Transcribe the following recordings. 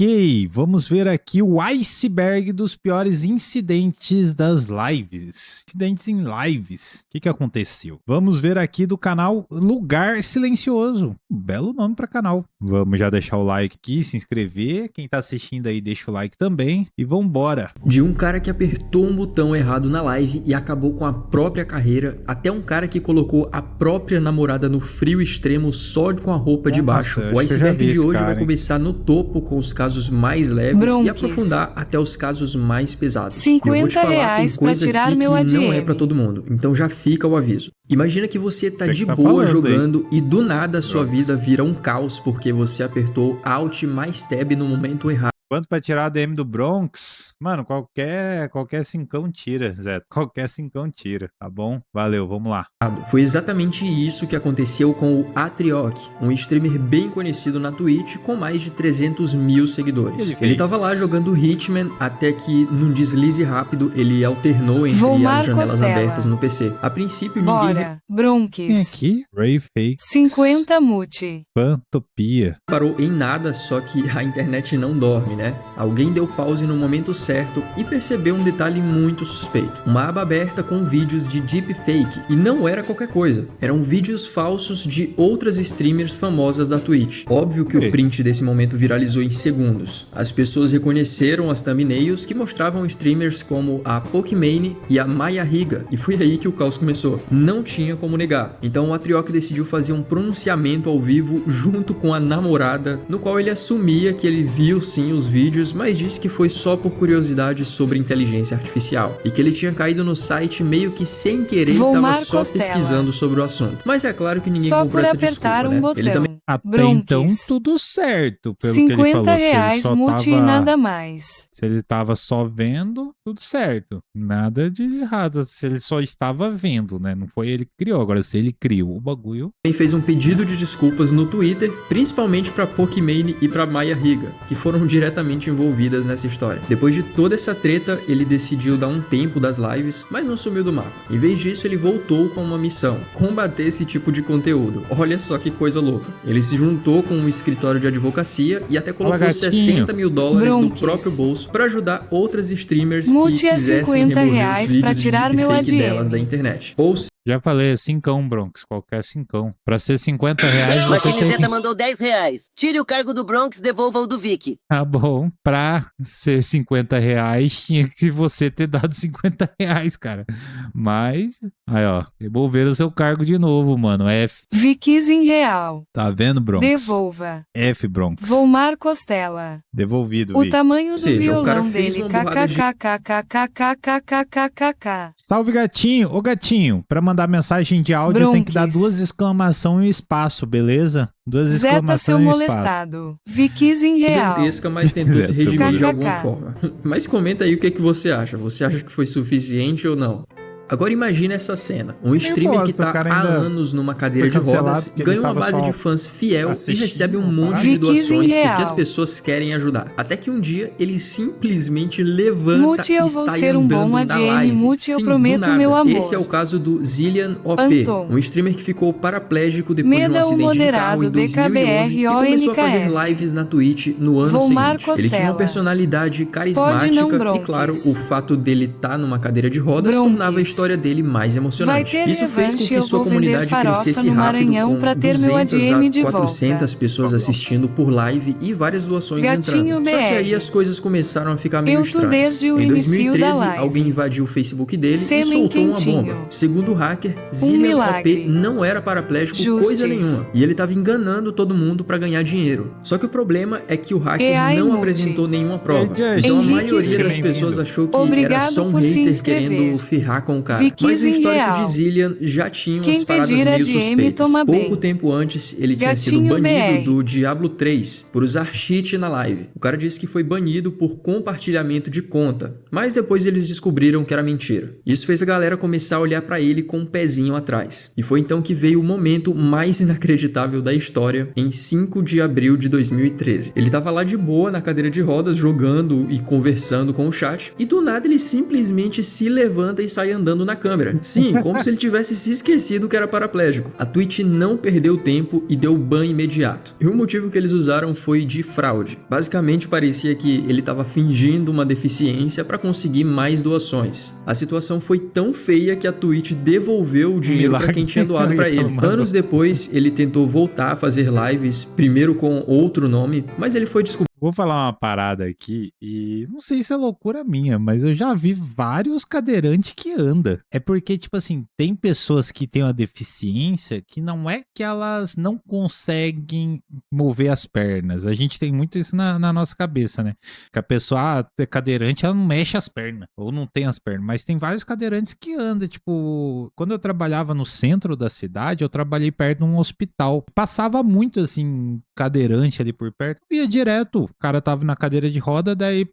Ok, vamos ver aqui o iceberg dos piores incidentes das lives. Incidentes em lives. O que aconteceu? Vamos ver aqui do canal Lugar Silencioso. Belo nome para canal. Vamos já deixar o like aqui, se inscrever. Quem tá assistindo aí, deixa o like também. E vambora. De um cara que apertou um botão errado na live e acabou com a própria carreira, até um cara que colocou a própria namorada no frio extremo só com a roupa de baixo. O iceberg de hoje vai começar no topo com os casos mais leves e aprofundar até os casos mais pesados. 50 eu vou te falar, reais tem coisa pra tirar aqui meu que ADM. não é pra todo mundo, então já fica o aviso. Imagina que você tá de boa jogando e do nada a sua vida vira um caos porque você apertou Alt mais Tab no momento errado. Quanto pra tirar a DM do Bronx? Mano, qualquer cincão tira, Zé. Qualquer cincão tira, tá bom? Valeu, vamos lá. Foi exatamente isso que aconteceu com o Atrioc, um streamer bem conhecido na Twitch com mais de 300 mil seguidores. Ele tava lá jogando Hitman até que, num deslize rápido, ele alternou entre as janelas abertas no PC. A princípio, ninguém... Bronx. Tem aqui, Ray Fakes. 50 mute. Pantopia. Parou em nada, só que a internet não dorme, né? Alguém deu pause no momento certo e percebeu um detalhe muito suspeito. Uma aba aberta com vídeos de deepfake. E não era qualquer coisa. Eram vídeos falsos de outras streamers famosas da Twitch. Óbvio que o print desse momento viralizou em segundos. As pessoas reconheceram as thumbnails que mostravam streamers como a Pokimane e a Maya Higa. E foi aí que o caos começou. Não tinha como negar. Então o Atrioc decidiu fazer um pronunciamento ao vivo junto com a namorada, no qual ele assumia que ele viu sim os vídeos, mas disse que foi só por curiosidade sobre inteligência artificial e que ele tinha caído no site meio que sem querer e tava só pesquisando sobre o assunto. Mas é claro que ninguém comprou essa desculpa, né? Ele também... Até então tudo certo, pelo que ele falou. 50 reais, multi e nada mais. Se ele tava só vendo, tudo certo. Nada de errado, se ele só estava vendo, né? Não foi ele que criou. Agora, se ele criou o bagulho... Ele fez um pedido de desculpas no Twitter, principalmente pra Pokimane e pra Maya Higa, que foram diretamente envolvidas nessa história. Depois de toda essa treta, ele decidiu dar um tempo das lives, mas não sumiu do mapa. Em vez disso, ele voltou com uma missão: combater esse tipo de conteúdo. Olha só que coisa louca. Ele se juntou com um escritório de advocacia e até colocou $60 mil no próprio bolso para ajudar outras streamers que quisessem remover os vídeos de deepfake delas da internet. Ou já falei, cincão, Bronx, qualquer cincão. Pra ser 50 reais, você tem que... mandou 10 reais. Tire o cargo do Bronx, devolva o do Vic. Tá bom. Pra ser 50 reais, tinha que você ter dado 50 reais, cara. Mas, aí ó, devolveram o seu cargo de novo, mano. F. Vickis em real. Tá vendo, Bronx? Devolva. F, Bronx. Volmar Costela. Devolvido, o tamanho do violão o cara dele. KKKKKKKKKKK. Salve, gatinho. Ô, gatinho, pra mandar mensagem de áudio tem que dar 2 exclamações e espaço, beleza? 2 exclamações e espaço. Vickis em real. Gigantesca, mas tentou se redimir de alguma forma. Mas comenta aí o que você acha. Você acha que foi suficiente ou não? Agora imagina essa cena. Um streamer que tá há anos numa cadeira de rodas, ganha uma base de fãs fiel e recebe um monte de doações porque as pessoas querem ajudar. Até que um dia ele simplesmente levanta e sai andando da live. Eu prometo meu amor. Esse é o caso do Zillian OP, um streamer que ficou paraplégico depois de um acidente de carro em 2011 e começou a fazer lives na Twitch no ano seguinte. Ele tinha uma personalidade carismática e, claro, o fato dele estar numa cadeira de rodas tornava a história dele mais emocionante. Isso fez com que sua comunidade crescesse rápido, com 200 a 400 pessoas assistindo por live e várias doações entrando. Só que aí as coisas começaram a ficar meio estranhas. Em 2013, alguém invadiu o Facebook dele e soltou uma bomba. Segundo o hacker, Zillian OP não era paraplégico coisa nenhuma, e ele estava enganando todo mundo para ganhar dinheiro. Só que o problema é que o hacker não apresentou nenhuma prova. Então a maioria das pessoas achou que era só um hater querendo ferrar com o cara. Mas o histórico de Zillian já tinha umas paradas meio suspeitas. Pouco tempo antes, ele tinha sido banido do Diablo 3 por usar cheat na live. O cara disse que foi banido por compartilhamento de conta, mas depois eles descobriram que era mentira. Isso fez a galera começar a olhar pra ele com um pezinho atrás. E foi então que veio o momento mais inacreditável da história, em 5 de abril de 2013. Ele tava lá de boa na cadeira de rodas, jogando e conversando com o chat, e do nada ele simplesmente se levanta e sai andando olhando na câmera. Sim, como se ele tivesse se esquecido que era paraplégico. A Twitch não perdeu tempo e deu ban imediato. E o motivo que eles usaram foi de fraude. Basicamente parecia que ele estava fingindo uma deficiência para conseguir mais doações. A situação foi tão feia que a Twitch devolveu o dinheiro para quem tinha doado para ele. Anos depois, ele tentou voltar a fazer lives, primeiro com outro nome, mas ele foi descoberto. Vou falar uma parada aqui e não sei se é loucura minha, mas eu já vi vários cadeirantes que andam. É porque, tipo assim, tem pessoas que têm uma deficiência que não é que elas não conseguem mover as pernas. A gente tem muito isso na nossa cabeça, né? Que a pessoa cadeirante, ela não mexe as pernas, ou não tem as pernas. Mas tem vários cadeirantes que andam. Tipo, quando eu trabalhava no centro da cidade, eu trabalhei perto de um hospital. Passava muito, assim, cadeirante ali por perto. Eu ia direto. O cara tava na cadeira de roda, daí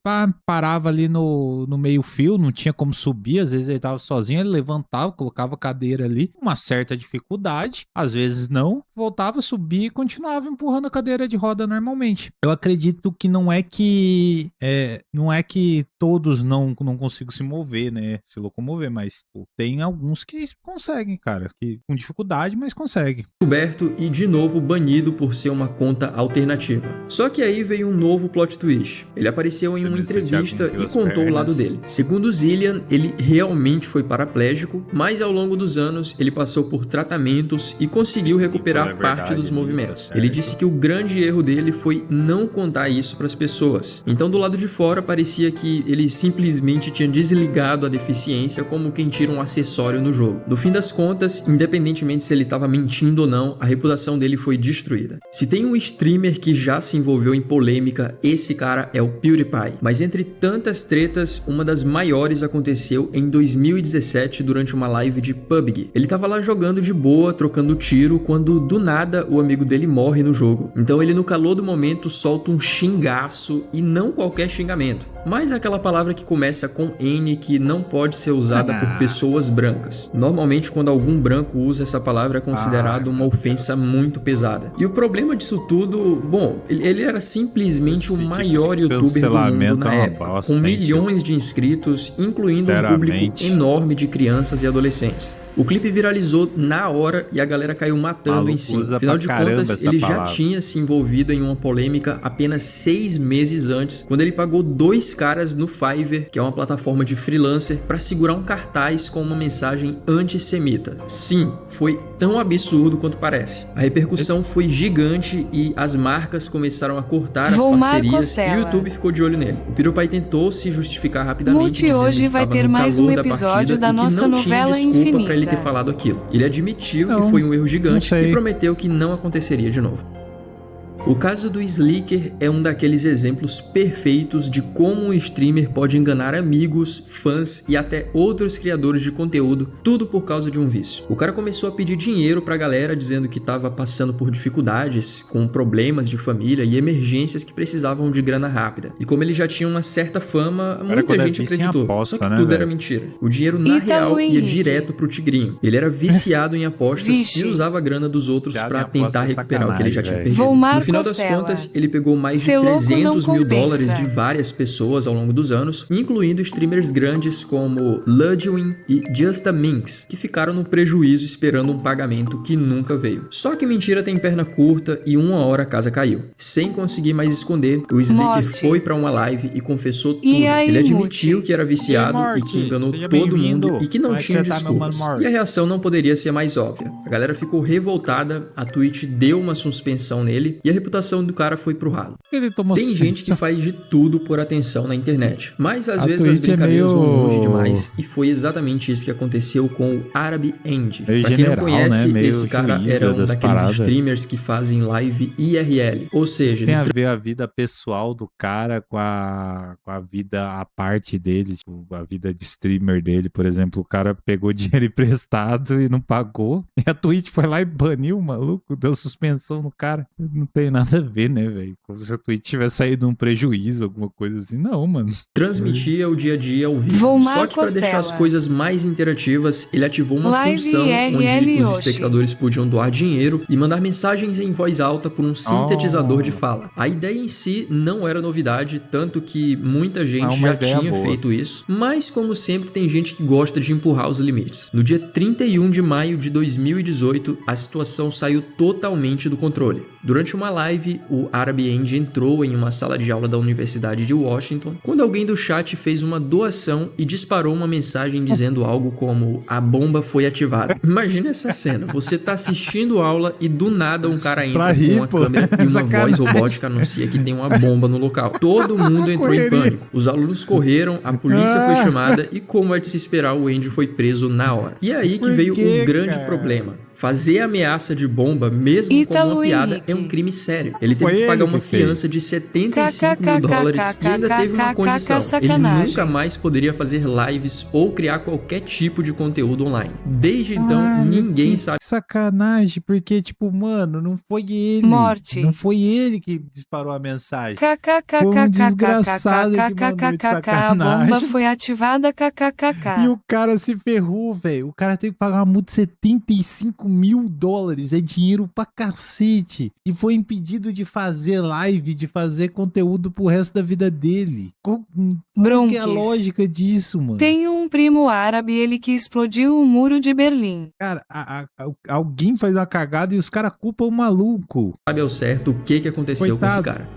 parava ali no meio fio, não tinha como subir, às vezes ele tava sozinho, ele levantava, colocava a cadeira ali, uma certa dificuldade, às vezes não, voltava, subia e continuava empurrando a cadeira de roda normalmente. Eu acredito que não é que todos não consigam se mover, né, se locomover, mas pô, tem alguns que conseguem, cara, que com dificuldade, mas conseguem. Descoberto e de novo banido por ser uma conta alternativa. Só que aí veio um novo plot twist. Ele apareceu em uma entrevista e contou o lado dele. Segundo Zillian, ele realmente foi paraplégico, mas ao longo dos anos ele passou por tratamentos e conseguiu recuperar parte dos movimentos. Ele disse que o grande erro dele foi não contar isso para as pessoas. Então do lado de fora parecia que ele simplesmente tinha desligado a deficiência como quem tira um acessório no jogo. No fim das contas, independentemente se ele estava mentindo ou não, a reputação dele foi destruída. Se tem um streamer que já se envolveu em polêmica, esse cara é o PewDiePie. Mas entre tantas tretas, uma das maiores aconteceu em 2017 durante uma live de PUBG. Ele tava lá jogando de boa, trocando tiro, quando do nada o amigo dele morre no jogo. Então ele no calor do momento solta um xingaço, e não qualquer xingamento, mas aquela palavra que começa com N, que não pode ser usada por pessoas brancas. Normalmente quando algum branco usa essa palavra é considerado uma ofensa muito pesada. E o problema disso tudo, bom, ele era simplesmente o maior youtuber do mundo na época, com milhões de inscritos, incluindo um público enorme de crianças e adolescentes. O clipe viralizou na hora e a galera caiu matando em si. Afinal de contas, ele já tinha se envolvido em uma polêmica apenas 6 meses antes, quando ele pagou 2 caras no Fiverr, que é uma plataforma de freelancer, para segurar um cartaz com uma mensagem antissemita. Sim, foi tão absurdo quanto parece. A repercussão foi gigante e as marcas começaram a cortar as parcerias e o YouTube ficou de olho nele. O PewDiePie tentou se justificar rapidamente, dizendo hoje que vai ter mais um episódio da nossa novela infinita. Para ele ter falado aquilo. Ele admitiu que foi um erro gigante e prometeu que não aconteceria de novo. O caso do Sliker é um daqueles exemplos perfeitos de como um streamer pode enganar amigos, fãs e até outros criadores de conteúdo, tudo por causa de um vício. O cara começou a pedir dinheiro pra galera, dizendo que estava passando por dificuldades, com problemas de família e emergências que precisavam de grana rápida. E como ele já tinha uma certa fama, muita gente acreditou. Aposta, só que tudo era mentira. O dinheiro na real ia direto pro Tigrinho. Ele era viciado em apostas e usava a grana dos outros pra tentar recuperar o que ele já tinha perdido. No final das contas, ele pegou mais de 300 mil dólares de várias pessoas ao longo dos anos, incluindo streamers grandes como Ludwig e Just a Minx, que ficaram no prejuízo esperando um pagamento que nunca veio. Só que mentira tem perna curta e uma hora a casa caiu. Sem conseguir mais esconder, o Sliker foi pra uma live e confessou tudo. Ele admitiu que era viciado e que enganou todo mundo e que não tinha desculpas. E a reação não poderia ser mais óbvia. A galera ficou revoltada, a Twitch deu uma suspensão nele e a reputação do cara foi pro ralo. Tem gente que faz de tudo por atenção na internet, mas às vezes as brincadeiras vão longe demais, e foi exatamente isso que aconteceu com o Arabi End. Pra quem não conhece, esse cara era um daqueles streamers que fazem live IRL, ou seja... Tem a ver a vida pessoal do cara com a vida à parte dele, tipo, a vida de streamer dele, por exemplo, o cara pegou dinheiro emprestado e não pagou, e a Twitch foi lá e baniu o maluco, deu suspensão no cara, não tem tem nada a ver, né, velho? Como se a Twitch tivesse saído um prejuízo, alguma coisa assim. Não, mano. Transmitia o dia a dia ao vivo. Só que para deixar as coisas mais interativas, ele ativou uma função onde os espectadores podiam doar dinheiro e mandar mensagens em voz alta por um sintetizador de fala. A ideia em si não era novidade, tanto que muita gente já tinha feito isso, mas como sempre tem gente que gosta de empurrar os limites. No dia 31 de maio de 2018, a situação saiu totalmente do controle. Durante uma live, o Arabi End entrou em uma sala de aula da Universidade de Washington, quando alguém do chat fez uma doação e disparou uma mensagem dizendo algo como "a bomba foi ativada". Imagina essa cena, você tá assistindo aula e do nada um cara entra com uma câmera e uma voz robótica anuncia que tem uma bomba no local. Todo mundo entrou em pânico. Os alunos correram, a polícia foi chamada e, como é de se esperar, o Andy foi preso na hora. E aí que veio o grande problema. Fazer ameaça de bomba, mesmo como uma piada, é um crime sério. Ele teve que pagar uma fiança de $75 mil e ainda teve uma condição. Ele nunca mais poderia fazer lives ou criar qualquer tipo de conteúdo online. Desde então, ninguém sabe. Sacanagem, porque, tipo, mano, não foi ele. Não foi ele que disparou a mensagem. Foi um desgraçado que mandou de sacanagem. A bomba foi ativada, E o cara se ferrou, velho. O cara teve que pagar uma multa de $75 mil. É dinheiro pra cacete. E foi impedido de fazer live, de fazer conteúdo pro resto da vida dele. Qual que é a lógica disso, mano? Tem um primo árabe, ele que explodiu o muro de Berlim. Cara, alguém faz uma cagada e os caras culpam o maluco. Sabe ao certo o que aconteceu com esse cara.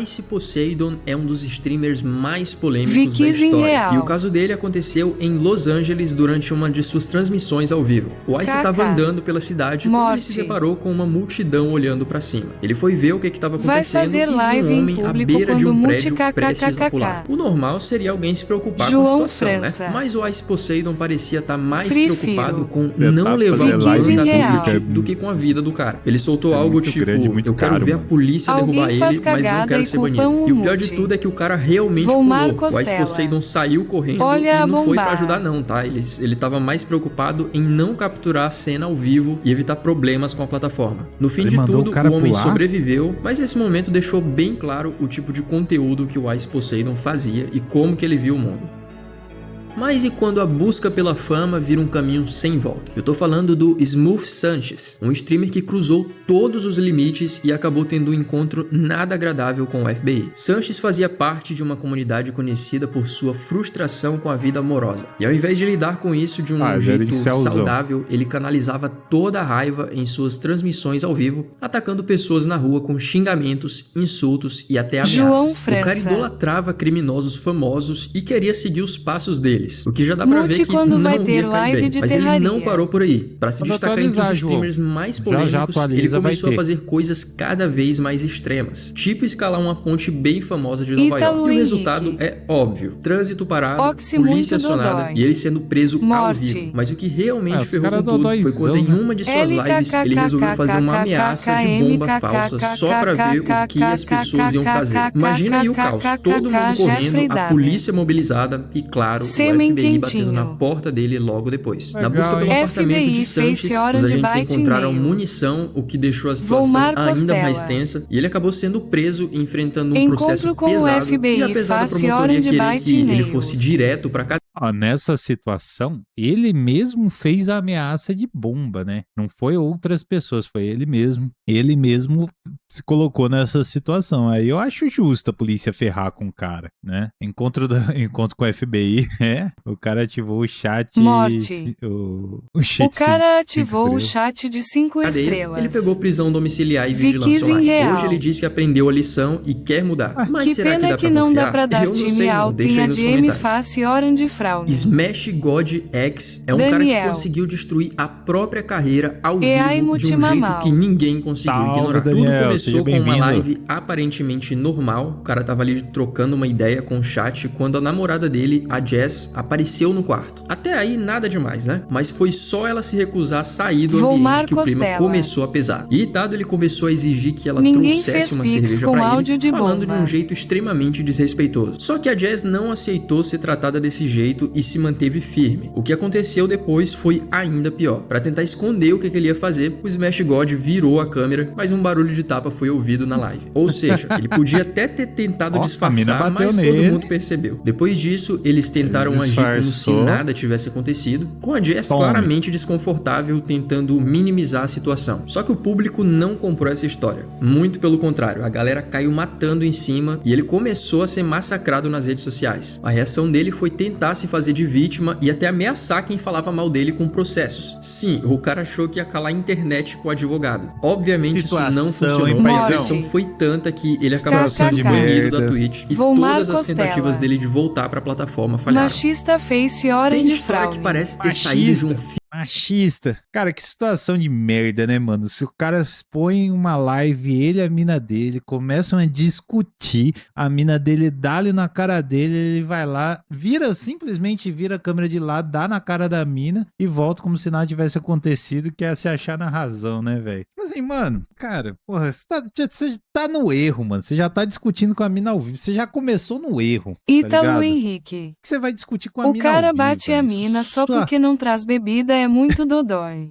Ice Poseidon é um dos streamers mais polêmicos da história. E o caso dele aconteceu em Los Angeles durante uma de suas transmissões ao vivo. O Ice estava andando pela cidade quando ele se deparou com uma multidão olhando pra cima. Ele foi ver o que estava acontecendo e viu um homem à beira de um prédio prestes a pular. O normal seria alguém se preocupar com a situação, né? Mas o Ice Poseidon parecia estar mais preocupado com não levar o dano da Twitch do que com a vida do cara. Ele soltou algo tipo, eu quero ver a polícia derrubar ele, mas não quero ser banido. E o pior de tudo é que o cara realmente pulou. O Ice Poseidon saiu correndo e não foi pra ajudar não, tá? Ele tava mais preocupado em não capturar a cena ao vivo e evitar problemas com a plataforma. No fim de tudo, o homem sobreviveu, mas esse momento deixou bem claro o tipo de conteúdo que o Ice Poseidon fazia e como que ele viu o mundo. Mas e quando a busca pela fama vira um caminho sem volta? Eu tô falando do Smooth Sanchez, um streamer que cruzou todos os limites e acabou tendo um encontro nada agradável com o FBI. Sanchez fazia parte de uma comunidade conhecida por sua frustração com a vida amorosa. E ao invés de lidar com isso de um jeito saudável, ele canalizava toda a raiva em suas transmissões ao vivo, atacando pessoas na rua com xingamentos, insultos e até ameaças. O cara idolatrava criminosos famosos e queria seguir os passos deles. O que já dá pra ver que não ia cair bem. Mas ele não parou por aí. Pra se destacar entre os streamers mais polêmicos, ele começou a fazer coisas cada vez mais extremas. Tipo escalar uma ponte bem famosa de Nova York. E o resultado é óbvio. Trânsito parado, polícia acionada e ele sendo preso ao vivo. Mas o que realmente ferrou com tudo foi quando em uma de suas lives ele resolveu fazer uma ameaça de bomba falsa só pra ver o que as pessoas iam fazer. Imagina aí o caos. Todo mundo correndo, a polícia mobilizada e claro, o FBI batendo na porta dele logo depois. Na busca pelo apartamento de Sanchez, os agentes encontraram munição, o que deixou a situação ainda mais tensa, e ele acabou sendo preso, enfrentando um processo pesado, e apesar da promotoria querer que ele fosse direto pra cadeia. Nessa situação, ele mesmo fez a ameaça de bomba, né? Não foi outras pessoas, foi ele mesmo. Ele mesmo se colocou nessa situação. Aí eu acho justo a polícia ferrar com o cara, né? Encontro com o FBI, o cara ativou o chat... O cara ativou o chat de 5 estrelas. Ele pegou prisão domiciliar e vigilância online. Hoje ele disse que aprendeu a lição e quer mudar. Mas será que dá pra não confiar? Dá pra dar time alto em ADM face Orange Fraude. Smash God X é um cara que conseguiu destruir a própria carreira ao vivo de um jeito que ninguém conseguiu ignorar. Tudo começou com uma live aparentemente normal. O cara tava ali trocando uma ideia com o chat quando a namorada dele, a Jess, apareceu no quarto. Até aí nada demais, né? Mas foi só ela se recusar a sair do ambiente que o clima começou a pesar. Irritado, ele começou a exigir que ela trouxesse uma cerveja pra ele, falando de um jeito extremamente desrespeitoso. Só que a Jess não aceitou ser tratada desse jeito e se manteve firme. O que aconteceu depois foi ainda pior. Para tentar esconder o que ele ia fazer, o Smash God virou a câmera, mas um barulho de tapa Japa foi ouvido na live. Ou seja, ele podia até ter tentado disfarçar, mas todo mundo percebeu. Depois disso, eles tentaram agir como se nada tivesse acontecido, com a Jess claramente desconfortável tentando minimizar a situação. Só que o público não comprou essa história. Muito pelo contrário, a galera caiu matando em cima e ele começou a ser massacrado nas redes sociais. A reação dele foi tentar se fazer de vítima e até ameaçar quem falava mal dele com processos. Sim, o cara achou que ia calar a internet com o advogado. Obviamente isso não funcionou. A pressão foi tanta que ele acabou sendo banido da Twitch e todas as tentativas dele de voltar pra plataforma falharam. Machista face hora Tem de história fraude. que parece ter saído de um filme. Machista. Cara, que situação de merda, né, mano? Se o cara põe uma live, ele e a mina dele começam a discutir, a mina dele dá-lhe na cara dele, ele vai lá, simplesmente vira a câmera de lado, dá na cara da mina e volta como se nada tivesse acontecido, que é se achar na razão, né, velho? Assim, mano, cara, porra, você tá no erro, mano. Você já tá discutindo com a mina ao vivo. Você já começou no erro. Ítalo Henrique. Que você vai discutir com a mina ao vivo? O cara bate a mina só porque não traz bebida. É muito dodói.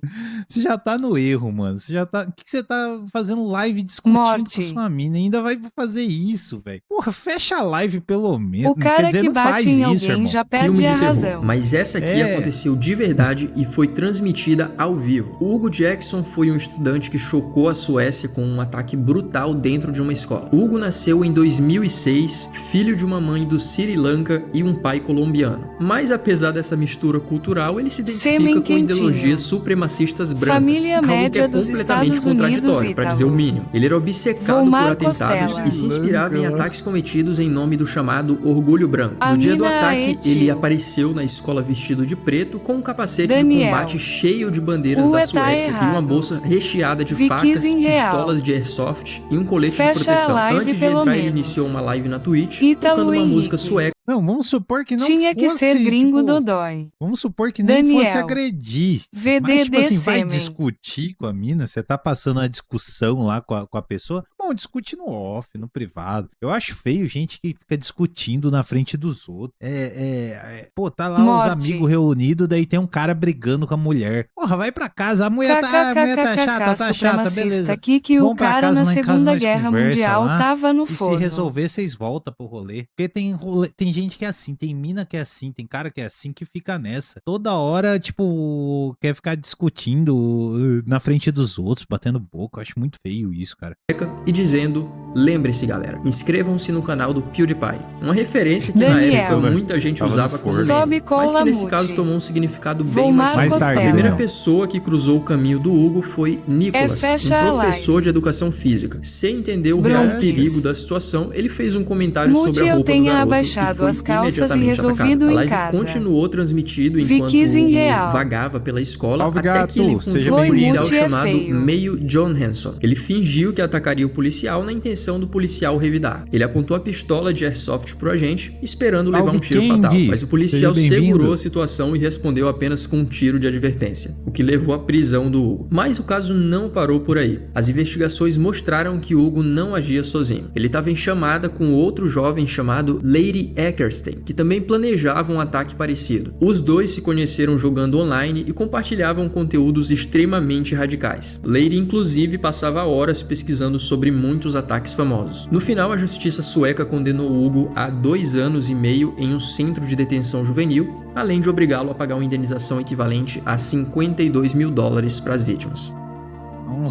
Você já tá no erro, mano. Você já tá. O que você tá fazendo live discutindo com sua mina? Ainda vai fazer isso, velho. Porra, fecha a live pelo menos. O cara Quer dizer, que não bate faz em isso, alguém irmão. já perde a razão. Mas essa aqui aconteceu de verdade e foi transmitida ao vivo. O Hugo Jackson foi um estudante que chocou a Suécia com um ataque brutal dentro de uma escola. O Hugo nasceu em 2006, filho de uma mãe do Sri Lanka e um pai colombiano. Mas apesar dessa mistura cultural, ele se identifica com ideologias supremacistas brancas. Família média algo que é completamente contraditório, para dizer o mínimo. Ele era obcecado por atentados e se inspirava em ataques cometidos em nome do chamado orgulho branco. No dia do ataque, ele apareceu na escola vestido de preto com um capacete de combate cheio de bandeiras da Suécia e uma bolsa recheada de facas, pistolas de airsoft e um colete de proteção. Antes de entrar, ele iniciou uma live na Twitch tocando uma música sueca. Não, vamos supor que não tinha fosse, que ser gringo tipo, dodói. Vamos supor que nem fosse agredir. Mas, tipo assim, vai discutir com a mina? Você tá passando uma discussão lá com a pessoa? Bom, discute no off, no privado. Eu acho feio gente que fica discutindo na frente dos outros. Pô, tá lá os amigos reunidos, daí tem um cara brigando com a mulher. Porra, vai pra casa, a mulher tá chata, beleza. Aqui que o cara na Segunda Guerra Mundial tava no forno. E se resolver, vocês voltam pro rolê. Porque tem gente que é assim, tem mina que é assim, tem cara que é assim, que fica nessa. Toda hora, tipo, quer ficar discutindo na frente dos outros, batendo boca. Eu acho muito feio isso, cara. E dizendo, lembre-se, galera, inscrevam-se no canal do PewDiePie. Uma referência que na época muita gente usava como meme, mas que nesse caso tomou um significado bem mais tarde. A primeira pessoa que cruzou o caminho do Hugo foi Nicolas, um professor de educação física. Sem entender o real perigo da situação, ele fez um comentário sobre a roupa do garoto as calças e resolvido a live em casa. Continuou transmitido enquanto o vagava pela escola, até que ele encontrou um policial chamado Meio Johansson. Ele fingiu que atacaria o policial na intenção do policial revidar. Ele apontou a pistola de airsoft pro agente, esperando levar um tiro fatal, mas o policial segurou a situação e respondeu apenas com um tiro de advertência, o que levou à prisão do Hugo. Mas o caso não parou por aí. As investigações mostraram que Hugo não agia sozinho. Ele estava em chamada com outro jovem chamado Lady Eckerstein, que também planejava um ataque parecido. Os dois se conheceram jogando online e compartilhavam conteúdos extremamente radicais. Lady inclusive passava horas pesquisando sobre muitos ataques famosos. No final, a justiça sueca condenou Hugo a 2 anos e meio em um centro de detenção juvenil, além de obrigá-lo a pagar uma indenização equivalente a $52 mil para as vítimas.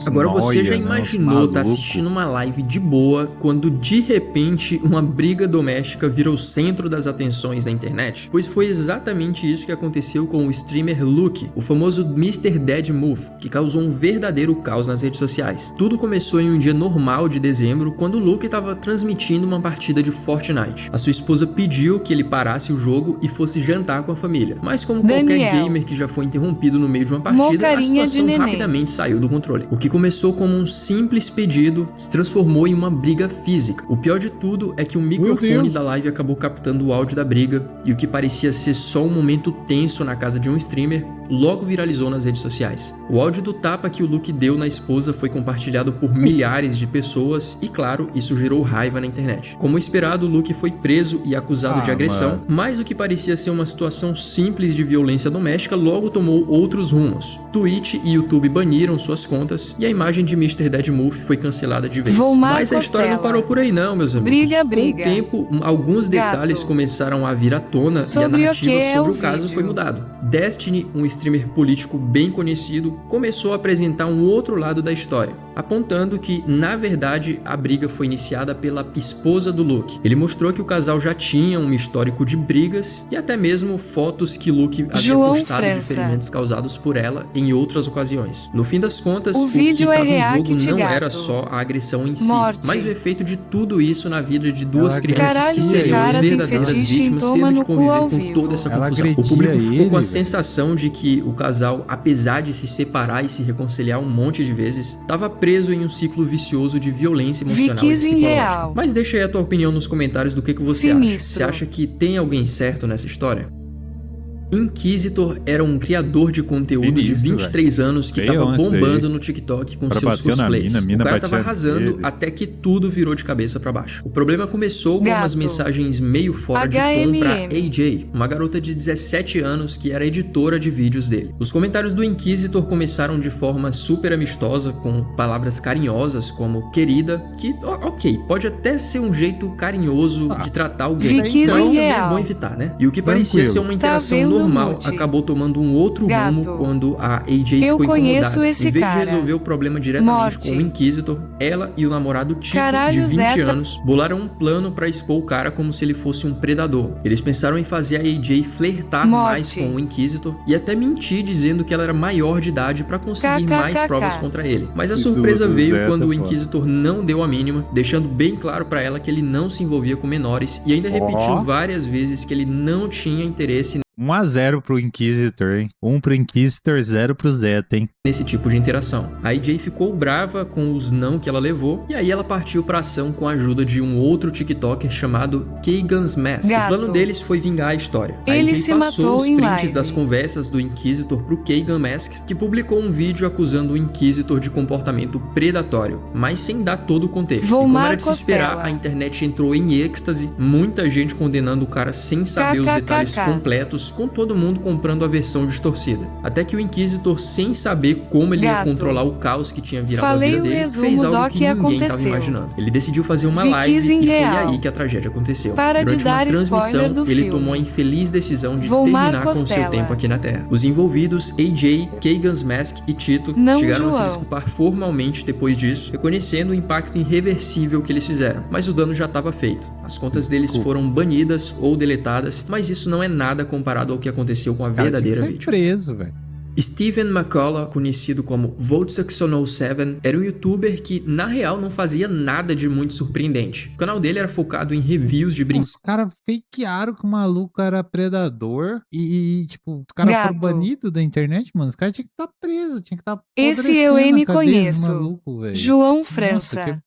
Agora você já imaginou estar assistindo uma live de boa quando de repente uma briga doméstica vira o centro das atenções da internet? Pois foi exatamente isso que aconteceu com o streamer Luke, o famoso Mr. Dead Move, que causou um verdadeiro caos nas redes sociais. Tudo começou em um dia normal de dezembro, quando Luke estava transmitindo uma partida de Fortnite. A sua esposa pediu que ele parasse o jogo e fosse jantar com a família, mas como qualquer gamer que já foi interrompido no meio de uma partida, a situação rapidamente saiu do controle. O que começou como um simples pedido se transformou em uma briga física. O pior de tudo é que o microfone da live acabou captando o áudio da briga, e o que parecia ser só um momento tenso na casa de um streamer logo viralizou nas redes sociais. O áudio do tapa que o Luke deu na esposa foi compartilhado por milhares de pessoas e, claro, isso gerou raiva na internet. Como esperado, o Luke foi preso e acusado de agressão, mas o que parecia ser uma situação simples de violência doméstica logo tomou outros rumos. Twitch e YouTube baniram suas contas e a imagem de Mr. Deadmau5 foi cancelada de vez. Mas a história não parou por aí não, meus amigos. Com o tempo, alguns detalhes começaram a vir à tona e a narrativa sobre o caso foi mudado. Destiny, um streamer político bem conhecido, começou a apresentar um outro lado da história, apontando que, na verdade, a briga foi iniciada pela esposa do Luke. Ele mostrou que o casal já tinha um histórico de brigas e até mesmo fotos que Luke havia postado de ferimentos causados por ela em outras ocasiões. No fim das contas, o que estava em jogo não era só a agressão em si, mas o efeito de tudo isso na vida de duas crianças que seriam as verdadeiras vítimas, tendo que conviver com toda essa confusão. O público ficou com a sensação de que o casal, apesar de se separar e se reconciliar um monte de vezes, estava preso em um ciclo vicioso de violência emocional e psicológica. Mas deixa aí a tua opinião nos comentários do que você acha. Você acha que tem alguém certo nessa história? Inquisitor era um criador de conteúdo de 23 anos que tava bombando no TikTok com seus cosplays. O cara tava arrasando até que tudo virou de cabeça pra baixo. O problema começou com umas mensagens meio fora de tom pra AJ, uma garota de 17 anos que era editora de vídeos dele. Os comentários do Inquisitor começaram de forma super amistosa, com palavras carinhosas como querida, que, ok, pode até ser um jeito carinhoso de tratar alguém, mas também é bom evitar, né? E o que parecia ser uma interação normal acabou tomando um outro rumo quando a AJ ficou incomodada. Em vez de resolver o problema diretamente com o Inquisitor, ela e o namorado Tito, de 20 anos, bolaram um plano pra expor o cara como se ele fosse um predador. Eles pensaram em fazer a AJ flertar mais com o Inquisitor e até mentir dizendo que ela era maior de idade pra conseguir mais provas contra ele. Mas a surpresa veio quando o Inquisitor não deu a mínima, deixando bem claro pra ela que ele não se envolvia com menores e ainda repetiu várias vezes que ele não tinha interesse 1-0 pro Inquisitor, hein? 1 pro Inquisitor, 0 pro Zeta, hein? Nesse tipo de interação. A AJ ficou brava com os não que ela levou, e aí ela partiu pra ação com a ajuda de um outro TikToker chamado Kagan's Mask. O plano deles foi vingar a história. A AJ passou os prints das conversas do Inquisitor pro Kagan Mask, que publicou um vídeo acusando o Inquisitor de comportamento predatório, mas sem dar todo o contexto. E como era de se esperar, a internet entrou em êxtase, muita gente condenando o cara sem saber os detalhes completos, com todo mundo comprando a versão distorcida. Até que o Inquisitor, sem saber como ele ia controlar o caos que tinha virado a vida dele, fez algo que ninguém estava imaginando. Ele decidiu fazer uma live e foi aí que a tragédia aconteceu. Durante uma transmissão, ele tomou a infeliz decisão de terminar com o seu tempo aqui na Terra. Os envolvidos, AJ, Kagan's Mask e Tito, chegaram a se desculpar formalmente depois disso, reconhecendo o impacto irreversível que eles fizeram. Mas o dano já estava feito. As contas deles foram banidas ou deletadas, mas isso não é nada comparado ao que aconteceu com a verdadeira vítima. Preso, velho. Stephen McCullough, conhecido como Voltsuxono7, era um youtuber que, na real, não fazia nada de muito surpreendente. O canal dele era focado em reviews de brinquedos. Os caras fakearam que o maluco era predador e tipo, os caras foram banidos da internet, mano. Os caras tinham que estar presos, tinha que estar Esse eu me conheço. Maluco, João França.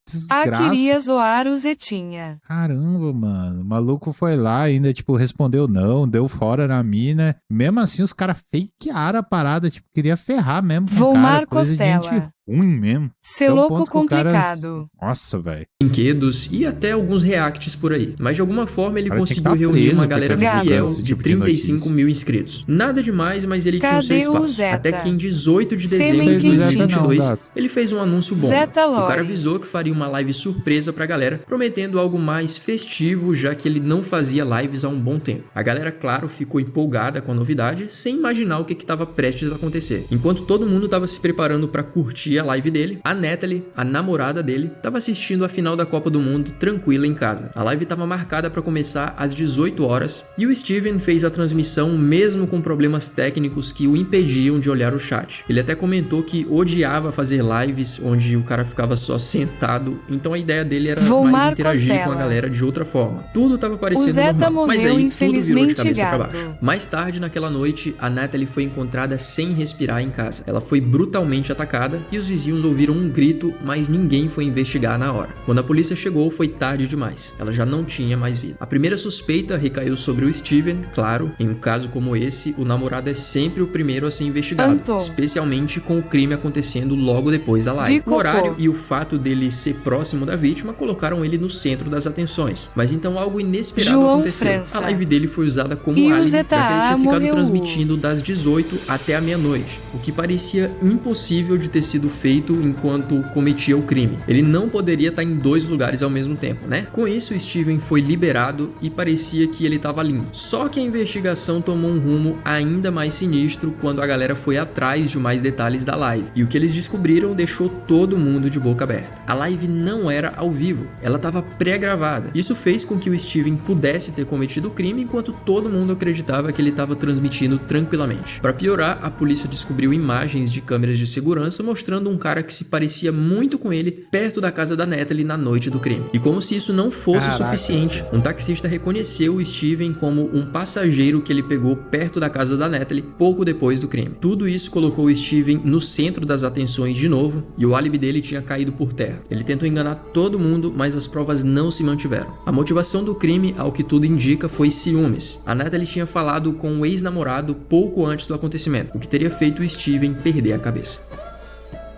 Queria zoar o Zetinha. Caramba, mano. O maluco foi lá ainda, tipo, respondeu não, deu fora na mina. Mesmo assim, os caras fakearam a parada. Tipo, queria ferrar mesmo com o cara, coisa de gente ruim mesmo. Ser louco complicado. Nossa, velho. Brinquedos e até alguns reacts por aí. Mas de alguma forma ele conseguiu reunir uma galera fiel de 35 mil inscritos. Nada demais, mas ele tinha o seu espaço. Até que em 18 de dezembro de 2022, ele fez um anúncio bom. O cara avisou que faria uma live surpresa pra galera, prometendo algo mais festivo, já que ele não fazia lives há um bom tempo. A galera, claro, ficou empolgada com a novidade, sem imaginar o que estava prestes a acontecer. Enquanto todo mundo estava se preparando pra curtir a live dele, a Natalie, a namorada dele, estava assistindo a final da Copa do Mundo tranquila em casa. A live estava marcada para começar às 18 horas e o Steven fez a transmissão mesmo com problemas técnicos que o impediam de olhar o chat. Ele até comentou que odiava fazer lives onde o cara ficava só sentado, então a ideia dele era mais interagir com a galera de outra forma. Tudo estava parecendo normal, mas aí tudo virou de cabeça para baixo. Mais tarde naquela noite, a Natalie foi encontrada sem respirar em casa. Ela foi brutalmente atacada e os vizinhos ouviram um grito, mas ninguém foi investigar na hora. Quando a polícia chegou, foi tarde demais. Ela já não tinha mais vida. A primeira suspeita recaiu sobre o Steven, claro. Em um caso como esse, o namorado é sempre o primeiro a ser investigado, especialmente com o crime acontecendo logo depois da live. O horário e o fato dele ser próximo da vítima colocaram ele no centro das atenções. Mas então algo inesperado aconteceu. A live dele foi usada como álibi, já que ele tinha ficado transmitindo das 18 até a meia-noite, o que parecia impossível de ter sido feito enquanto cometia o crime. Ele não poderia estar em dois lugares ao mesmo tempo, né? Com isso, Steven foi liberado e parecia que ele estava limpo. Só que a investigação tomou um rumo ainda mais sinistro quando a galera foi atrás de mais detalhes da live. E o que eles descobriram deixou todo mundo de boca aberta. A live não era ao vivo, ela estava pré-gravada. Isso fez com que o Steven pudesse ter cometido o crime enquanto todo mundo acreditava que ele estava transmitindo tranquilamente. Para piorar, a polícia descobriu imagens de câmeras de segurança mostrando um cara que se parecia muito com ele perto da casa da Natalie na noite do crime. E como se isso não fosse suficiente, um taxista reconheceu o Steven como um passageiro que ele pegou perto da casa da Natalie pouco depois do crime. Tudo isso colocou o Steven no centro das atenções de novo e o álibi dele tinha caído por terra. Ele tentou enganar todo mundo, mas as provas não se mantiveram. A motivação do crime, ao que tudo indica, foi ciúmes. A Natalie tinha falado com um ex-namorado pouco antes do acontecimento, o que teria feito o Steven perder a cabeça.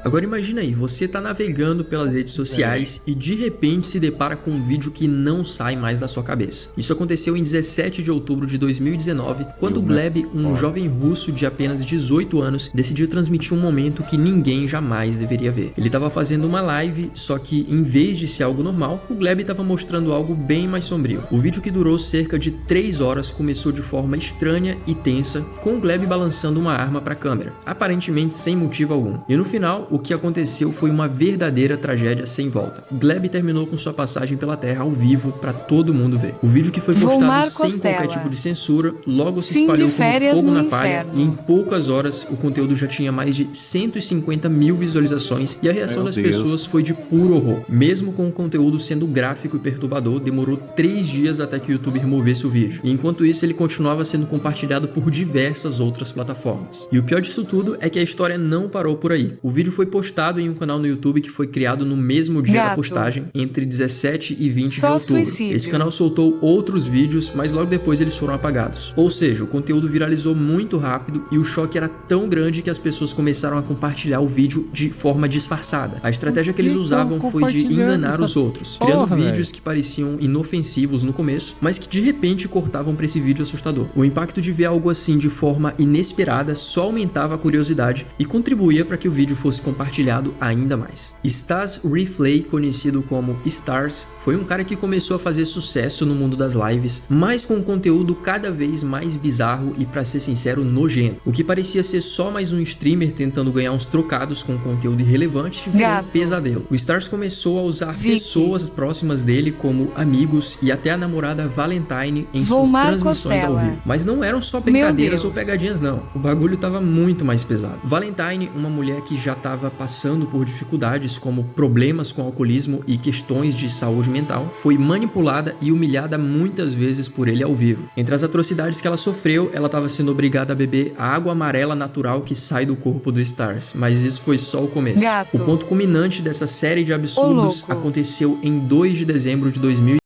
Agora imagina aí, você tá navegando pelas redes sociais e de repente se depara com um vídeo que não sai mais da sua cabeça. Isso aconteceu em 17 de outubro de 2019, quando Gleb, um jovem russo de apenas 18 anos, decidiu transmitir um momento que ninguém jamais deveria ver. Ele estava fazendo uma live, só que em vez de ser algo normal, o Gleb estava mostrando algo bem mais sombrio. O vídeo, que durou cerca de 3 horas, começou de forma estranha e tensa, com o Gleb balançando uma arma para a câmera, aparentemente sem motivo algum. E no final, o que aconteceu foi uma verdadeira tragédia sem volta. Gleb terminou com sua passagem pela Terra ao vivo para todo mundo ver. O vídeo, que foi postado sem qualquer tipo de censura, logo se espalhou como fogo na palha e em poucas horas o conteúdo já tinha mais de 150 mil visualizações e a reação das pessoas foi de puro horror. Mesmo com o conteúdo sendo gráfico e perturbador, demorou 3 dias até que o YouTube removesse o vídeo. E enquanto isso, ele continuava sendo compartilhado por diversas outras plataformas. E o pior disso tudo é que a história não parou por aí. O vídeo foi postado em um canal no YouTube que foi criado no mesmo dia da postagem, entre 17 e 20 de outubro. Esse canal soltou outros vídeos, mas logo depois eles foram apagados. Ou seja, o conteúdo viralizou muito rápido e o choque era tão grande que as pessoas começaram a compartilhar o vídeo de forma disfarçada. A estratégia que eles usavam foi de enganar os outros, criando vídeos que pareciam inofensivos no começo, mas que de repente cortavam para esse vídeo assustador. O impacto de ver algo assim de forma inesperada só aumentava a curiosidade e contribuía para que o vídeo fosse compartilhado ainda mais. Stas Replay, conhecido como Stars, foi um cara que começou a fazer sucesso no mundo das lives, mas com um conteúdo cada vez mais bizarro e, pra ser sincero, nojento. O que parecia ser só mais um streamer tentando ganhar uns trocados com conteúdo irrelevante virou um pesadelo. O Stars começou a usar pessoas próximas dele como amigos e até a namorada Valentine em suas transmissões ao vivo. Mas não eram só brincadeiras ou pegadinhas não, o bagulho tava muito mais pesado. Valentine, uma mulher que já estava passando por dificuldades como problemas com alcoolismo e questões de saúde mental, foi manipulada e humilhada muitas vezes por ele ao vivo. Entre as atrocidades que ela sofreu, ela estava sendo obrigada a beber a água amarela natural que sai do corpo do Stars, mas isso foi só o começo. O ponto culminante dessa série de absurdos aconteceu em 2 de dezembro de 2000.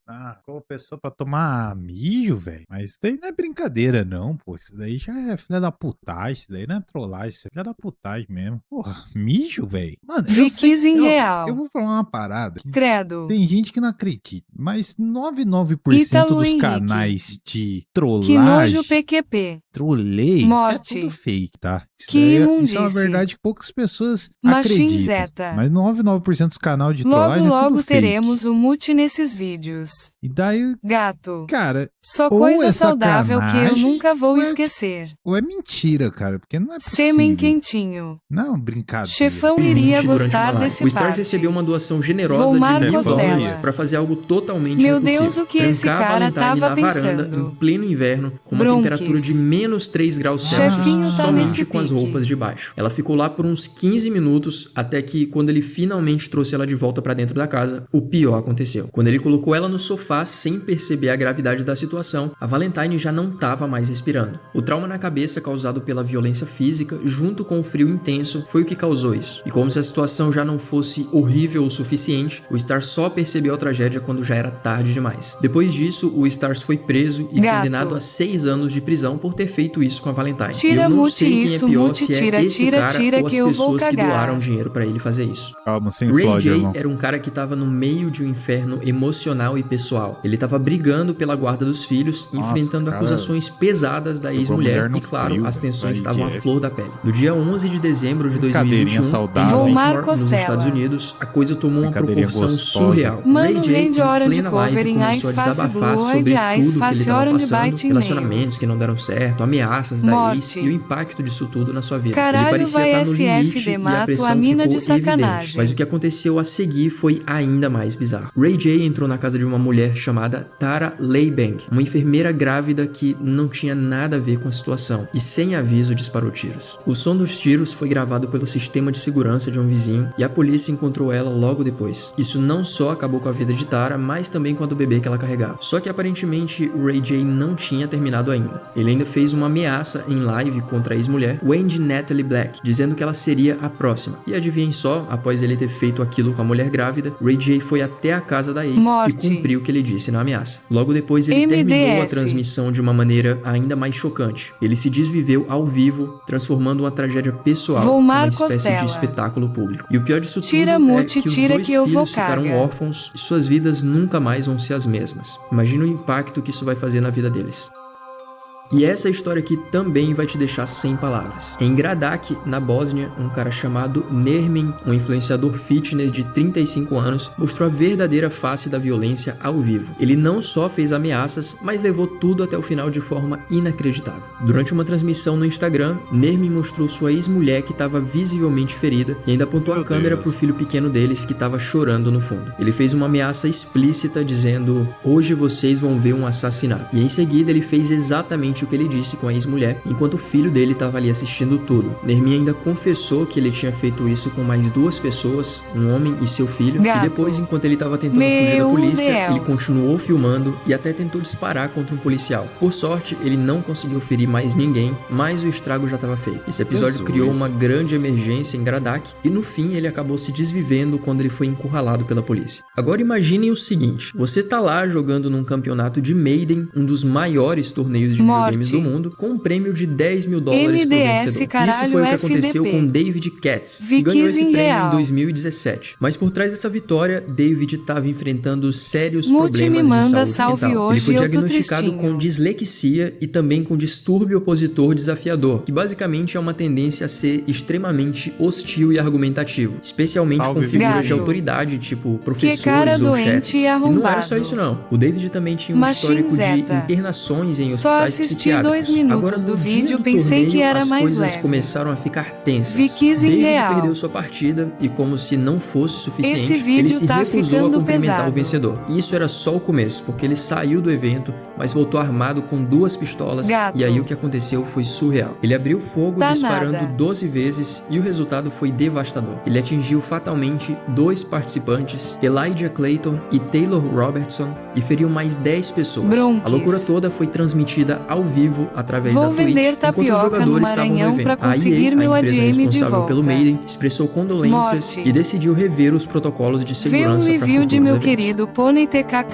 Como pessoa pra tomar mijo, velho. Mas isso daí não é brincadeira, não, pô. Isso daí já é filha da putagem. Isso daí não é trollagem. Isso é filha da putagem mesmo. Porra, mijo, velho. Mano, eu vou falar uma parada. Credo. Tem gente que não acredita. Mas 99% dos canais de trollagem. Que nojo PQP. Trolei. Morte. É tudo fake, tá? Isso é uma verdade que poucas pessoas acreditam. Mas 99% dos canais de trollagem é tudo logo fake. Teremos o mute nesses vídeos. E daí, cara, só coisa saudável que eu nunca vou esquecer. Ou é mentira, cara, porque não é possível. Sêmen quentinho. Não, brincadeira. Chefão iria gostar desse O Stars recebeu uma doação generosa de $1.000 para fazer algo totalmente Meu impossível. Deus, o que esse cara tava pensando? Em pleno inverno, com uma temperatura de menos 3 graus Celsius somente com as roupas de baixo. Ela ficou lá por uns 15 minutos até que, quando ele finalmente trouxe ela de volta pra dentro da casa, o pior aconteceu. Quando ele colocou ela no sofá sem perceber a gravidade da situação, a Valentine já não estava mais respirando. O trauma na cabeça causado pela violência física, junto com o frio intenso, foi o que causou isso. E como se a situação já não fosse horrível o suficiente, o Stars só percebeu a tragédia quando já era tarde demais. Depois disso, o Stars foi preso e condenado a 6 anos de prisão por ter feito isso com a Valentine. Tira, e eu não sei quem isso, é pior, se é esse cara ou as que pessoas que doaram dinheiro pra ele fazer isso. Calma, sem Ray flode, J irmão. era um cara que tava no meio de um inferno emocional e pessoal. Ele tava brigando pela guarda dos filhos, enfrentando acusações pesadas da ex-mulher e, claro, as tensões estavam à flor da pele. No dia 11 de dezembro de 2021, em Baltimore, nos Estados Unidos, a coisa tomou uma proporção surreal. Ray J, em plena live, começou a desabafar sobre tudo que ele tava passando, relacionamentos que não deram certo, ameaças da ex e o impacto disso tudo na sua vida. Ele parecia estar no limite e a pressão ficou evidente. Mas o que aconteceu a seguir foi ainda mais bizarro. Ray J entrou na casa de uma mulher chamada Tara Laybank, uma enfermeira grávida que não tinha nada a ver com a situação, e sem aviso disparou tiros. O som dos tiros foi gravado pelo sistema de segurança de um vizinho e a polícia encontrou ela logo depois. Isso não só acabou com a vida de Tara, mas também com a do bebê que ela carregava. Só que aparentemente Ray J não tinha terminado ainda. Ele ainda fez uma ameaça em live contra a ex-mulher, Wendy Natalie Black, dizendo que ela seria a próxima. E adivinhem só, após ele ter feito aquilo com a mulher grávida, Ray J foi até a casa da ex e cumpriu o que ele disse na ameaça. Logo depois ele terminou a transmissão de uma maneira ainda mais chocante. Ele se desviveu ao vivo, transformando uma tragédia pessoal numa espécie de espetáculo público. E o pior disso tudo é que os dois filhos ficaram órfãos e suas vidas nunca mais vão ser as mesmas. Imagina o impacto que isso vai fazer na vida deles. E essa história aqui também vai te deixar sem palavras. Em Gradak, na Bósnia, um cara chamado Nermin, um influenciador fitness de 35 anos, mostrou a verdadeira face da violência ao vivo. Ele não só fez ameaças, mas levou tudo até o final de forma inacreditável. Durante uma transmissão no Instagram, Nermin mostrou sua ex-mulher que estava visivelmente ferida e ainda apontou a câmera pro filho pequeno deles que estava chorando no fundo. Ele fez uma ameaça explícita dizendo: "Hoje vocês vão ver um assassinato." E em seguida ele fez exatamente o que ele disse com a ex-mulher, enquanto o filho dele estava ali assistindo tudo. Nermin ainda confessou que ele tinha feito isso com mais 2 pessoas, um homem e seu filho, e depois, enquanto ele estava tentando fugir da polícia, ele continuou filmando e até tentou disparar contra um policial. Por sorte, ele não conseguiu ferir mais ninguém, mas o estrago já estava feito. Esse episódio criou uma grande emergência em Gradak e no fim ele acabou se desvivendo quando ele foi encurralado pela polícia. Agora imaginem o seguinte: você tá lá jogando num campeonato de Maiden, um dos maiores torneios de videogames do mundo, com um prêmio de $10 mil por vencedor. Isso foi o que aconteceu com David Katz, que ganhou esse prêmio em 2017. Mas por trás dessa vitória, David estava enfrentando sérios problemas de saúde mental. Ele foi diagnosticado com dislexia e também com distúrbio opositor desafiador, que basicamente é uma tendência a ser extremamente hostil e argumentativo, especialmente com figuras de autoridade, tipo professores ou chefes. E não era só isso não. O David também tinha um histórico de internações em hospitais psiquiátricos. 2 minutos agora, do vídeo, pensei que era mais leve. As coisas começaram a ficar tensas. David perdeu sua partida e, como se não fosse suficiente, ele se recusou a cumprimentar o vencedor. E isso era só o começo, porque ele saiu do evento, mas voltou armado com 2 pistolas. E aí o que aconteceu foi surreal. Ele abriu fogo disparando 12 vezes e o resultado foi devastador. Ele atingiu fatalmente 2 participantes, Elijah Clayton e Taylor Robertson, e feriu mais 10 pessoas. A loucura toda foi transmitida ao vivo através da Twitch, enquanto os jogadores estavam no evento. A EA, a empresa responsável pelo Maiden, expressou condolências e decidiu rever os protocolos de segurança para futuros eventos.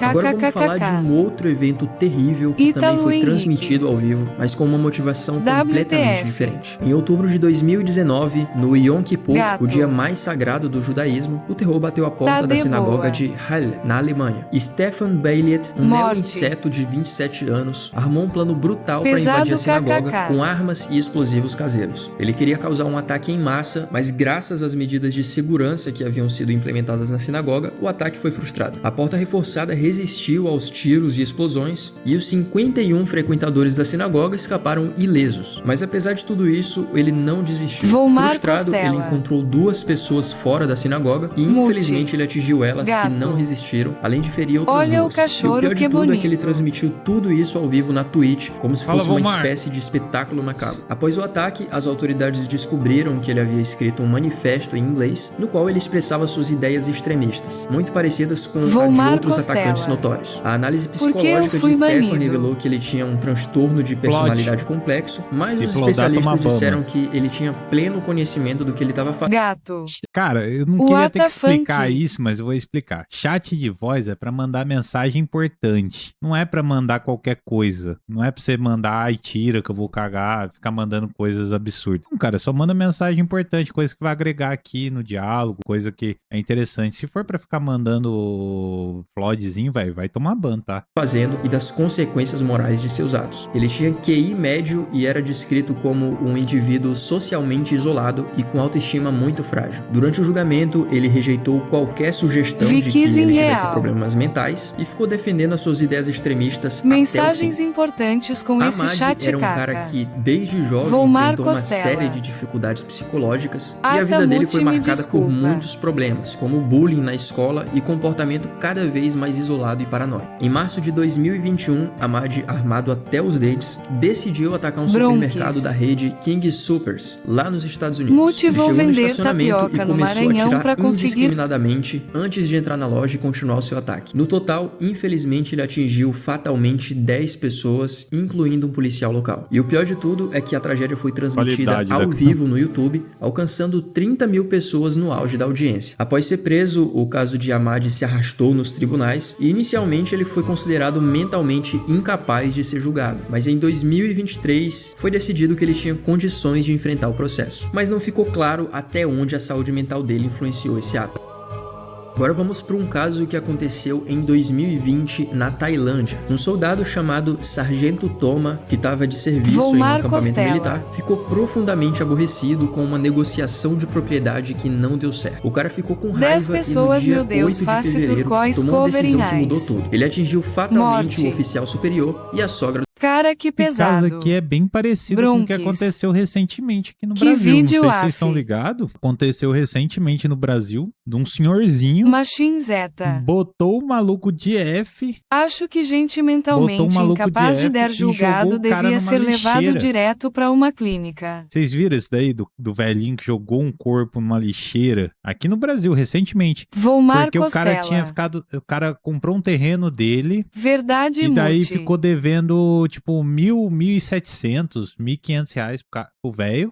Agora vamos falar de um outro evento terrível que também foi transmitido ao vivo, mas com uma motivação completamente diferente. Em outubro de 2019, no Yom Kippur, o dia mais sagrado do judaísmo, o terror bateu a porta da sinagoga de Halle, na Alemanha. Stefan Bayliet, um neo-inseto de 27 anos, armou um plano brutal para invadir a sinagoga com armas e explosivos caseiros. Ele queria causar um ataque em massa, mas graças às medidas de segurança que haviam sido implementadas na sinagoga, o ataque foi frustrado. A porta reforçada resistiu aos tiros e explosões, e os 51 frequentadores da sinagoga escaparam ilesos. Mas apesar de tudo isso, ele não desistiu. Frustrado, ele encontrou 2 pessoas fora da sinagoga e infelizmente ele atingiu elas, que não resistiram, além de ferir outras 2. E o pior de tudo é que ele transmitiu tudo isso ao vivo na Twitch, como se fosse uma espécie de espetáculo macabro. Após o ataque, as autoridades descobriram que ele havia escrito um manifesto em inglês, no qual ele expressava suas ideias extremistas, muito parecidas com a de outros atacantes notórios. A análise psicológica de Stefan revelou que ele tinha um transtorno de personalidade complexo, mas os especialistas disseram que ele tinha pleno conhecimento do que ele estava fazendo. Cara, eu não queria ter que explicar isso, mas eu vou explicar. Chat de voz é pra mandar mensagem importante. Não é pra mandar qualquer coisa. Não é pra você mandar, ai, tira que eu vou cagar, ficar mandando coisas absurdas. Não, cara, só manda mensagem importante, coisa que vai agregar aqui no diálogo, coisa que é interessante. Se for pra ficar mandando flodzinho, vai tomar ban, tá? Fazendo e das consequências morais de seus atos. Ele tinha QI médio e era descrito como um indivíduo socialmente isolado e com autoestima muito frágil. Durante o julgamento, ele rejeitou qualquer sugestão de que ele tivesse problemas mentais e ficou defendendo as suas ideias extremistas mensagens importantes com esse chat. Era um cara que desde jovem enfrentou uma série de dificuldades psicológicas e a vida dele foi marcada por muitos problemas, como bullying na escola e comportamento cada vez mais isolado e paranoico. Em março de 2021, Ahmad, armado até os dentes, decidiu atacar um supermercado da rede King Supers, lá nos Estados Unidos. Ele chegou no estacionamento e começou a atirar indiscriminadamente antes de entrar na loja e continuar o seu ataque. No total, infelizmente, ele atingiu fatalmente 10 pessoas, incluindo um policial local. E o pior de tudo é que a tragédia foi transmitida ao vivo no YouTube, alcançando 30 mil pessoas no auge da audiência. Após ser preso, o caso de Ahmad se arrastou nos tribunais e inicialmente ele foi considerado mentalmente incapaz de ser julgado, mas em 2023 foi decidido que ele tinha condições de enfrentar o processo. Mas não ficou claro até onde a saúde mental dele influenciou esse ato. Agora vamos para um caso que aconteceu em 2020 na Tailândia. Um soldado chamado Sargento Toma, que estava de serviço em um acampamento militar, ficou profundamente aborrecido com uma negociação de propriedade que não deu certo. O cara ficou com raiva e no dia 8 de fevereiro tomou uma decisão que mudou tudo. Ele atingiu fatalmente o oficial superior e a sogra. Cara, que pesado. Esse caso aqui é bem parecido com o que aconteceu recentemente aqui no Brasil. Não sei se vocês estão ligados. Aconteceu recentemente no Brasil, de um senhorzinho. Machine Zeta. Botou o maluco de F. Acho que gente mentalmente incapaz de der julgado devia ser levado direto pra uma clínica. Vocês viram isso daí do velhinho que jogou um corpo numa lixeira? Aqui no Brasil, recentemente. Porque o cara tinha ficado... O cara comprou um terreno dele. Verdade, e daí ficou devendo... tipo, 1.700, 1.500 reais pro velho.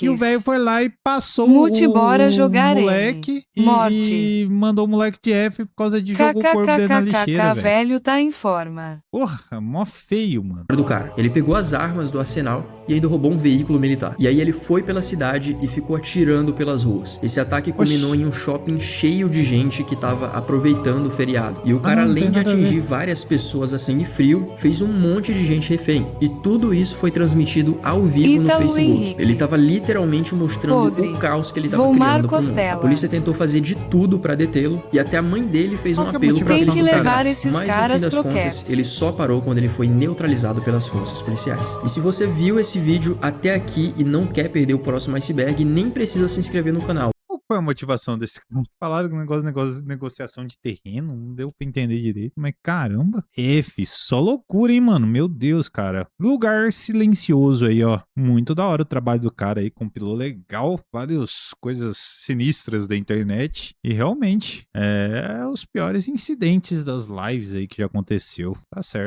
E o velho foi lá e passou o moleque e mandou o moleque de F por causa de jogar o corpo dele na lixeira, velho tá em forma. Porra, mó feio, mano. Do cara. Ele pegou as armas do arsenal e ainda roubou um veículo militar. E aí ele foi pela cidade e ficou atirando pelas ruas. Esse ataque culminou em um shopping cheio de gente que tava aproveitando o feriado. E o cara, além de atingir várias pessoas a sangue frio, fez um monte de gente refém. E tudo isso foi transmitido ao vivo no Facebook. Ele tava literalmente mostrando o caos que ele tava criando pro mundo. A polícia tentou fazer de tudo pra detê-lo e até a mãe dele fez um apelo pra ser levar esses mas no fim das contas, ele só parou quando ele foi neutralizado pelas forças policiais. E se você viu esse vídeo até aqui e não quer perder o próximo iceberg, nem precisa se inscrever no canal. Qual foi a motivação desse cara? Falaram que o negócio de negociação de terreno, não deu pra entender direito, mas caramba. Só loucura, hein, mano? Meu Deus, cara. Lugar silencioso aí, ó. Muito da hora o trabalho do cara aí, compilou legal várias coisas sinistras da internet. E realmente, os piores incidentes das lives aí que já aconteceu. Tá certo.